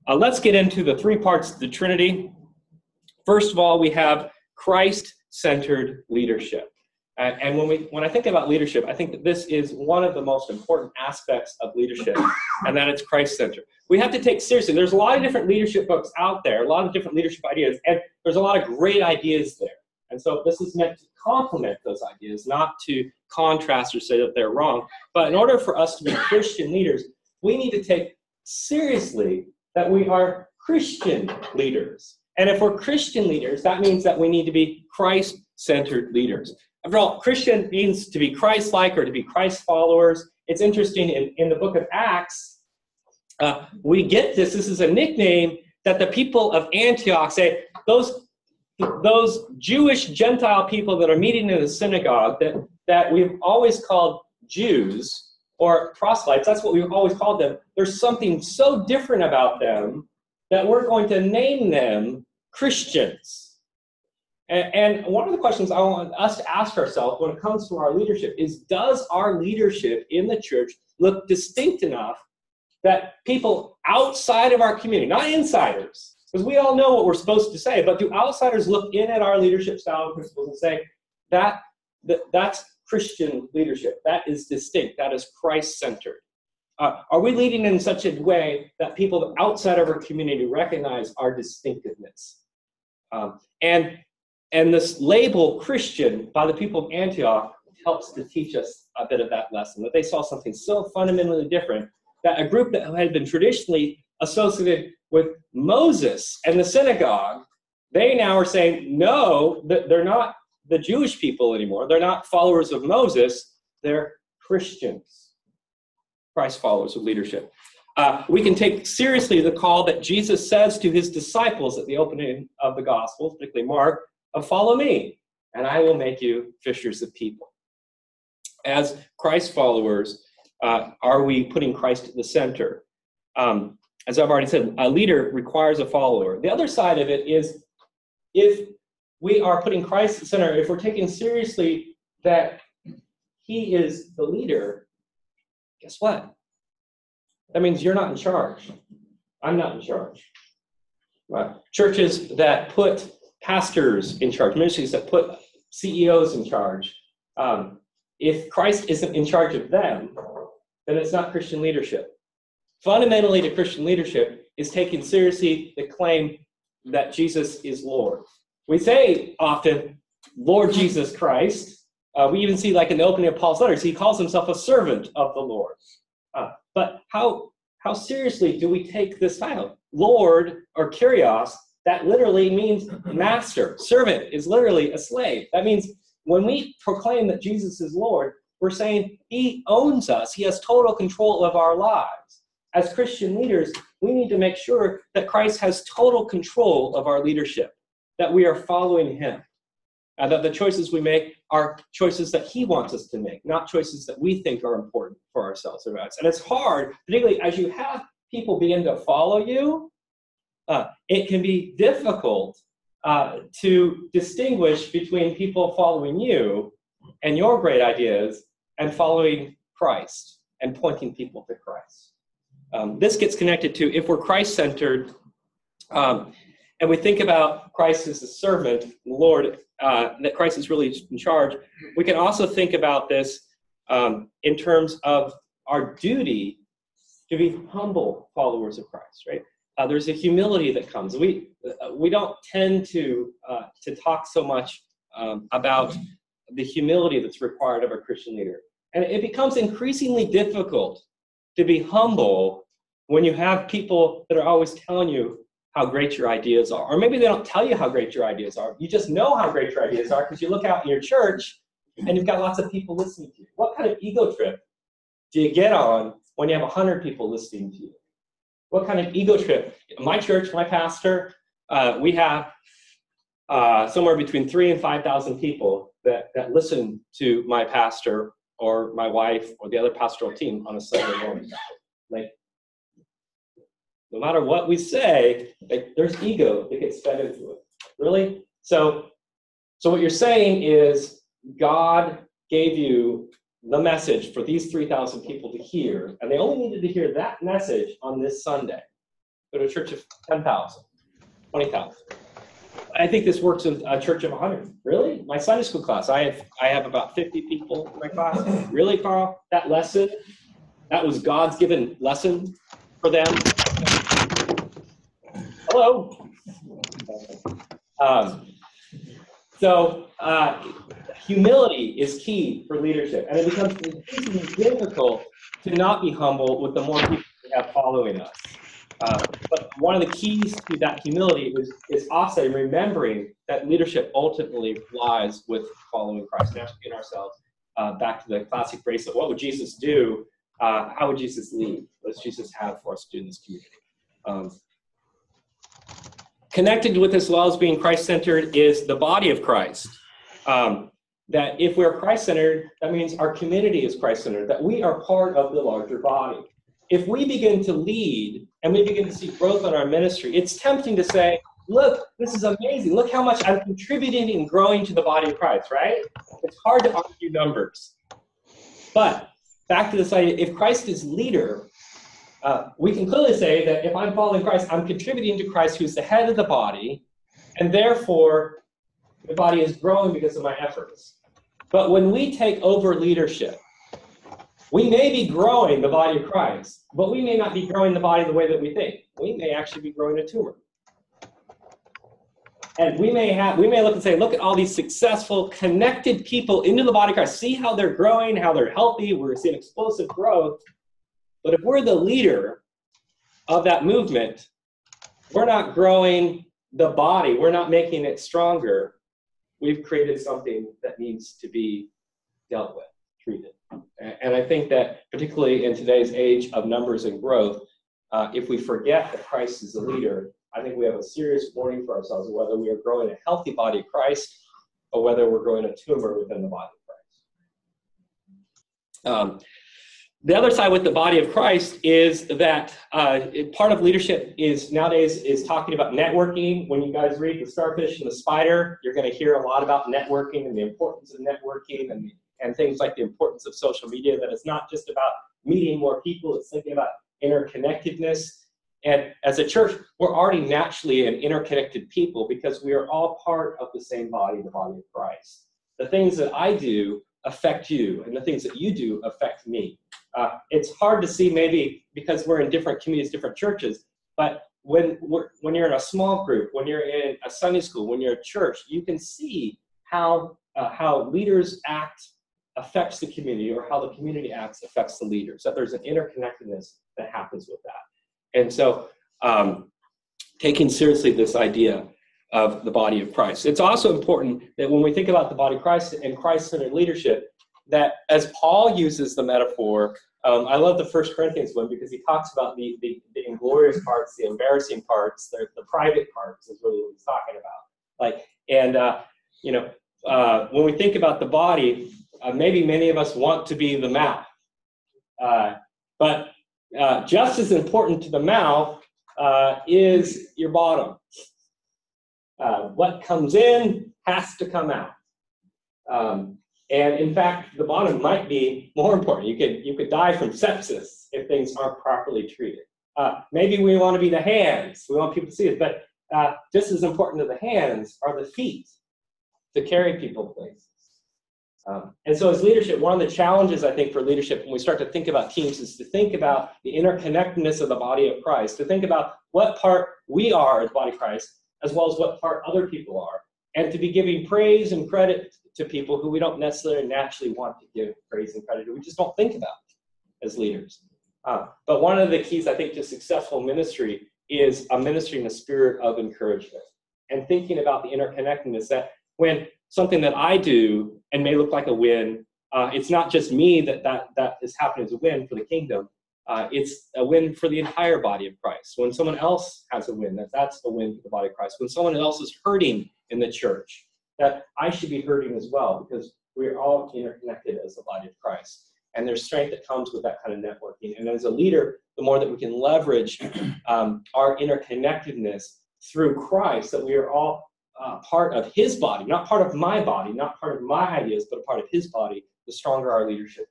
Let's get into the three parts of the Trinity. First of all, we have Christ-centered leadership. And when I think about leadership, I think that this is one of the most important aspects of leadership, and that it's Christ-centered. We have to take seriously. There's a lot of different leadership books out there, a lot of different leadership ideas, and there's a lot of great ideas there. And so this is meant to complement those ideas, not to contrast or say that they're wrong. But in order for us to be Christian leaders, we need to take seriously that we are Christian leaders. And if we're Christian leaders, that means that we need to be Christ-centered leaders. After all, Christian means to be Christ-like or to be Christ followers. It's interesting, in the book of Acts, we get this. This is a nickname that the people of Antioch say, those Jewish Gentile people that are meeting in the synagogue that we've always called Jews or proselytes, that's what we've always called them. There's something so different about them that we're going to name them Christians. And one of the questions I want us to ask ourselves when it comes to our leadership is, does our leadership in the church look distinct enough that people outside of our community, not insiders, because we all know what we're supposed to say, but do outsiders look in at our leadership style and principles and say, that's Christian leadership, that is distinct, that is Christ-centered? Are we leading in such a way that people outside of our community recognize our distinctiveness? And this label Christian by the people of Antioch helps to teach us a bit of that lesson, that they saw something so fundamentally different, that a group that had been traditionally associated with Moses and the synagogue, they now are saying, no, they're not the Jewish people anymore. They're not followers of Moses. They're Christians, Christ followers of leadership. We can take seriously the call that Jesus says to his disciples at the opening of the Gospels, particularly Mark, of follow me, and I will make you fishers of people. As Christ followers, are we putting Christ at the center? As I've already said, a leader requires a follower. The other side of it is, if we are putting Christ at the center, if we're taking seriously that he is the leader, guess what? That means you're not in charge. I'm not in charge. Right? Churches that put pastors in charge, ministries that put CEOs in charge, if Christ isn't in charge of them, then it's not Christian leadership. Fundamentally, to Christian leadership is taking seriously the claim that Jesus is Lord. We say often, Lord Jesus Christ. We even see, like in the opening of Paul's letters, he calls himself a servant of the Lord. But how seriously do we take this title? Lord, or Kyrios, that literally means master. Servant is literally a slave. That means when we proclaim that Jesus is Lord, we're saying he owns us. He has total control of our lives. As Christian leaders, we need to make sure that Christ has total control of our leadership, that we are following him, and that the choices we make are choices that he wants us to make, not choices that we think are important for ourselves or us. And it's hard, particularly as you have people begin to follow you, it can be difficult to distinguish between people following you and your great ideas and following Christ and pointing people to Christ. This gets connected to, if we're Christ-centered, and we think about Christ as a servant, Lord, that Christ is really in charge, we can also think about this in terms of our duty to be humble followers of Christ, right? There's a humility that comes. We don't tend to talk so much about the humility that's required of a Christian leader. And it becomes increasingly difficult to be humble when you have people that are always telling you how great your ideas are. Or maybe they don't tell you how great your ideas are. You just know how great your ideas are because you look out in your church and you've got lots of people listening to you. What kind of ego trip do you get on when you have 100 people listening to you? What kind of ego trip? My church, my pastor, we have somewhere between 3,000 and 5,000 people that listen to my pastor or my wife or the other pastoral team on a Sunday morning. Like, no matter what we say, there's ego that gets fed into it. Really? So what you're saying is God gave you the message for these 3,000 people to hear, and they only needed to hear that message on this Sunday. go to a church of 10,000, 20,000. I think this works in a church of 100. Really? My Sunday school class, I have about 50 people in my class. Really, Carl? That lesson, that was God's given lesson for them. Hello? Humility is key for leadership, and it becomes increasingly difficult to not be humble with the more people we have following us. But one of the keys to that humility is also remembering that leadership ultimately lies with following Christ and asking ourselves back to the classic phrase of what would Jesus do? How would Jesus lead? What does Jesus have for us to do in this community? Connected with this well as being Christ-centered is the body of Christ. That if we're Christ-centered, that means our community is Christ-centered, that we are part of the larger body. If we begin to lead and we begin to see growth in our ministry, it's tempting to say, look, this is amazing. Look how much I'm contributing and growing to the body of Christ, right? It's hard to argue numbers. But back to this idea, if Christ is leader, we can clearly say that if I'm following Christ, I'm contributing to Christ, who's the head of the body, and therefore the body is growing because of my efforts. But when we take over leadership, we may be growing the body of Christ, but we may not be growing the body the way that we think. We may actually be growing a tumor. And we may look and say, look at all these successful, connected people into the body of Christ. See how they're growing, how they're healthy. We're seeing explosive growth. But if we're the leader of that movement, we're not growing the body. We're not making it stronger. We've created something that needs to be dealt with, treated. And I think that particularly in today's age of numbers and growth, if we forget that Christ is the leader, I think we have a serious warning for ourselves of whether we are growing a healthy body of Christ or whether we're growing a tumor within the body of Christ. The other side with the body of Christ is that part of leadership nowadays is talking about networking. When you guys read The Starfish and the Spider, you're going to hear a lot about networking and the importance of networking and things like the importance of social media, that it's not just about meeting more people, it's thinking about interconnectedness. And as a church, we're already naturally an interconnected people because we are all part of the same body, the body of Christ. The things that I do affect you, and the things that you do affect me. It's hard to see maybe because we're in different communities, different churches, but when you're in a small group, when you're in a Sunday school, when you're at church, you can see how leaders act affects the community, or how the community acts affects the leaders, that there's an interconnectedness that happens with that. And so taking seriously this idea of the body of Christ. It's also important that when we think about the body of Christ and Christ-centered leadership, that as Paul uses the metaphor, I love the 1 Corinthians one because he talks about the inglorious parts, the embarrassing parts, the private parts is really what he's talking about. When we think about the body, maybe many of us want to be the mouth. But just as important to the mouth is your bottom. What comes in has to come out. And in fact, the bottom might be more important. You could die from sepsis if things aren't properly treated. Maybe we want to be the hands. We want people to see it. But just as important to the hands are the feet to carry people places. And so as leadership, one of the challenges, I think, for leadership when we start to think about teams is to think about the interconnectedness of the body of Christ, to think about what part we are as the body of Christ, as well as what part other people are, and to be giving praise and credit to people who we don't necessarily naturally want to give praise and credit to. We just don't think about as leaders. But one of the keys, I think, to successful ministry is a ministry in the spirit of encouragement and thinking about the interconnectedness, that when something that I do and may look like a win, it's not just me that is happening as a win for the kingdom. It's a win for the entire body of Christ. When someone else has a win, that's a win for the body of Christ. When someone else is hurting in the church, that I should be hurting as well, because we're all interconnected as the body of Christ. And there's strength that comes with that kind of networking. And as a leader, the more that we can leverage our interconnectedness through Christ, that we are all part of his body, not part of my body, not part of my ideas, but a part of his body, the stronger our leadership